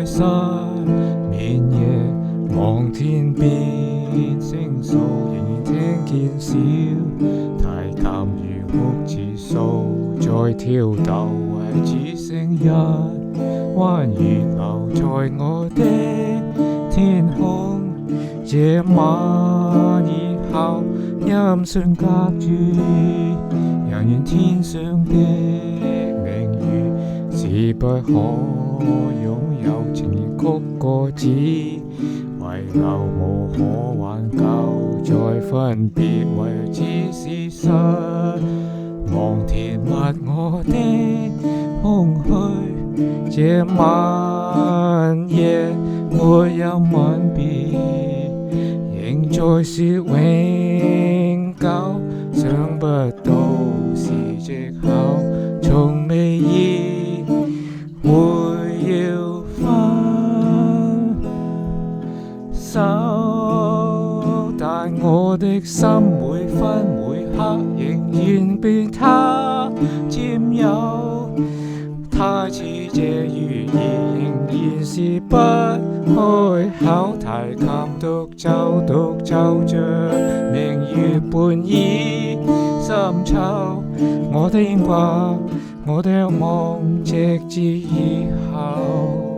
失眠夜，望天邊星數，仍然聽見小提琴如哭似訴，在跳逗，唯只剩一彎月流在我的天空。這晚以後，音訊隔絕，人願天上的明月是不可擁有，情願曲過只遺留，無可挽救。再分別，唯只是失望，填密我的空虛。這晚夜沒有吻別，仍在說永久，想不到是藉口，從未意會要分手，但我的心每分每刻仍然被他佔有。他似這語言仍然是不開口，提琴獨奏着明月半倚深秋。我的牽掛，我的渴望，直至以後。